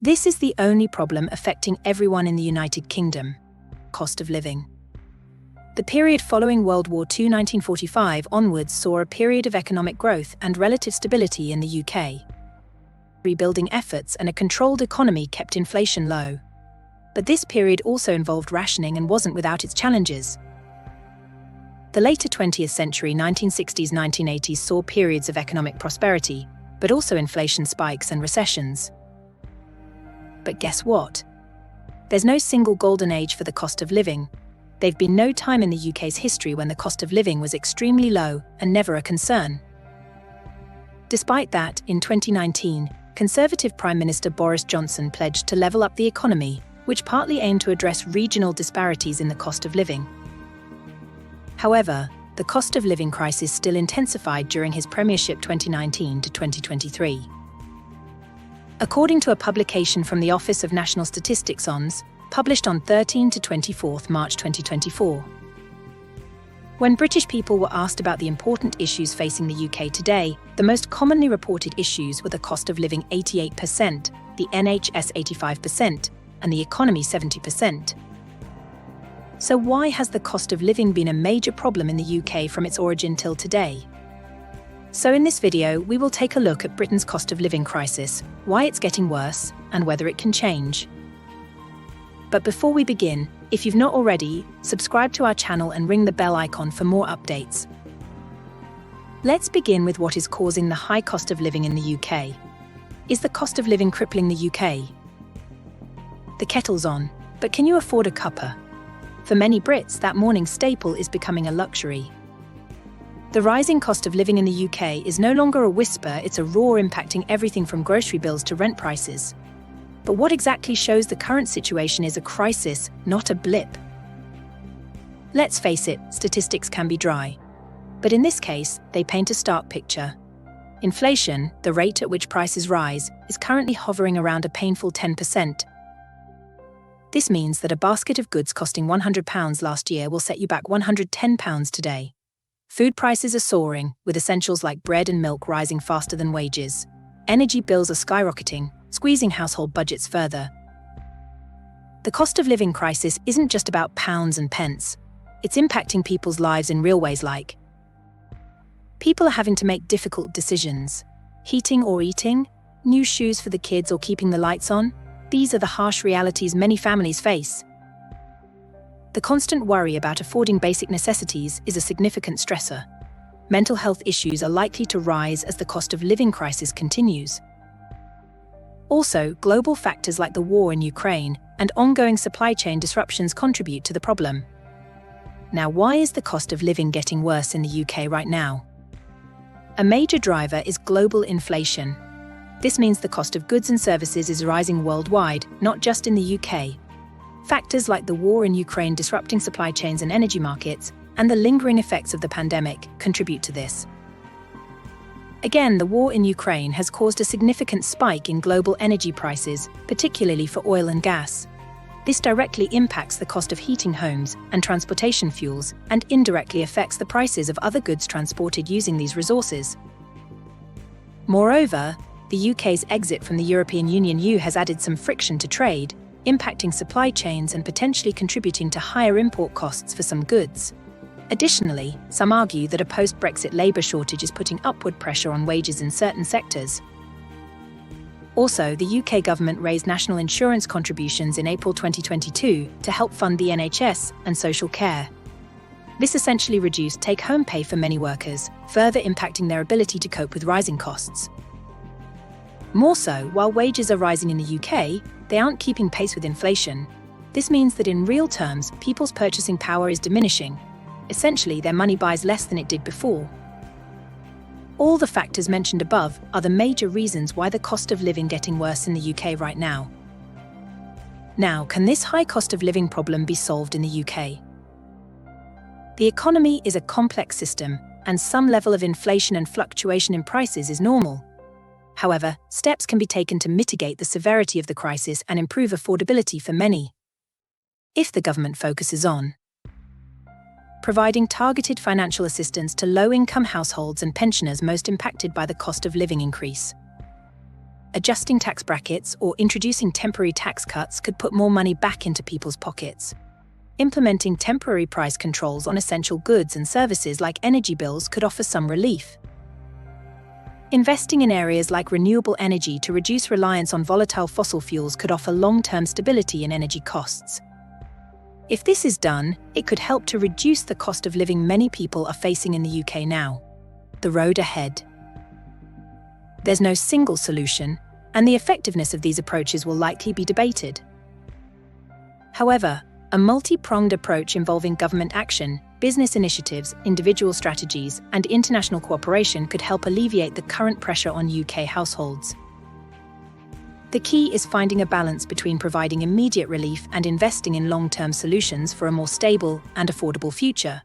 This is the only problem affecting everyone in the United Kingdom: cost of living. The period following World War II 1945 onwards saw a period of economic growth and relative stability in the UK. Rebuilding efforts and a controlled economy kept inflation low. But this period also involved rationing and wasn't without its challenges. The later 20th century, 1960s, 1980s saw periods of economic prosperity, but also inflation spikes and recessions. But guess what? There's no single golden age for the cost of living. There's been no time in the UK's history when the cost of living was extremely low and never a concern. Despite that, in 2019, Conservative Prime Minister Boris Johnson pledged to level up the economy, which partly aimed to address regional disparities in the cost of living. However, the cost of living crisis still intensified during his premiership 2019 to 2023. According to a publication from the Office of National Statistics ONS, published on 13 to 24 March 2024. When British people were asked about the important issues facing the UK today, the most commonly reported issues were the cost of living 88%, the NHS 85%, and the economy 70%. So why has the cost of living been a major problem in the UK from its origin till today? So in this video, we will take a look at Britain's cost of living crisis, why it's getting worse, and whether it can change. But before we begin, if you've not already, subscribe to our channel and ring the bell icon for more updates. Let's begin with what is causing the high cost of living in the UK. Is the cost of living crippling the UK? The kettle's on, but can you afford a cuppa? For many Brits, that morning staple is becoming a luxury. The rising cost of living in the UK is no longer a whisper, it's a roar impacting everything from grocery bills to rent prices. But what exactly shows the current situation is a crisis, not a blip? Let's face it, statistics can be dry. But in this case, they paint a stark picture. Inflation, the rate at which prices rise, is currently hovering around a painful 10%. This means that a basket of goods costing £100 last year will set you back £110 today. Food prices are soaring, with essentials like bread and milk rising faster than wages. Energy bills are skyrocketing, squeezing household budgets further. The cost of living crisis isn't just about pounds and pence. It's impacting people's lives in real ways like people are having to make difficult decisions. Heating or eating? New shoes for the kids or keeping the lights on? These are the harsh realities many families face. The constant worry about affording basic necessities is a significant stressor. Mental health issues are likely to rise as the cost of living crisis continues. Also, global factors like the war in Ukraine and ongoing supply chain disruptions contribute to the problem. Now, why is the cost of living getting worse in the UK right now? A major driver is global inflation. This means the cost of goods and services is rising worldwide, not just in the UK. Factors like the war in Ukraine disrupting supply chains and energy markets, and the lingering effects of the pandemic contribute to this. Again, the war in Ukraine has caused a significant spike in global energy prices, particularly for oil and gas. This directly impacts the cost of heating homes and transportation fuels, and indirectly affects the prices of other goods transported using these resources. Moreover, the UK's exit from the European Union has added some friction to trade, impacting supply chains and potentially contributing to higher import costs for some goods. Additionally, some argue that a post-Brexit labour shortage is putting upward pressure on wages in certain sectors. Also, the UK government raised national insurance contributions in April 2022 to help fund the NHS and social care. This essentially reduced take-home pay for many workers, further impacting their ability to cope with rising costs. More so, while wages are rising in the UK, they aren't keeping pace with inflation. This means that in real terms, people's purchasing power is diminishing. Essentially, their money buys less than it did before. All the factors mentioned above are the major reasons why the cost of living getting worse in the UK right now. Now, can this high cost of living problem be solved in the UK? The economy is a complex system, and some level of inflation and fluctuation in prices is normal. However, steps can be taken to mitigate the severity of the crisis and improve affordability for many. If the government focuses on providing targeted financial assistance to low-income households and pensioners most impacted by the cost of living increase, adjusting tax brackets or introducing temporary tax cuts could put more money back into people's pockets. Implementing temporary price controls on essential goods and services like energy bills could offer some relief. Investing in areas like renewable energy to reduce reliance on volatile fossil fuels could offer long-term stability in energy costs. If this is done, it could help to reduce the cost of living many people are facing in the UK now. The road ahead. There's no single solution, and the effectiveness of these approaches will likely be debated. However, a multi-pronged approach involving government action, business initiatives, individual strategies, and international cooperation could help alleviate the current pressure on UK households. The key is finding a balance between providing immediate relief and investing in long-term solutions for a more stable and affordable future.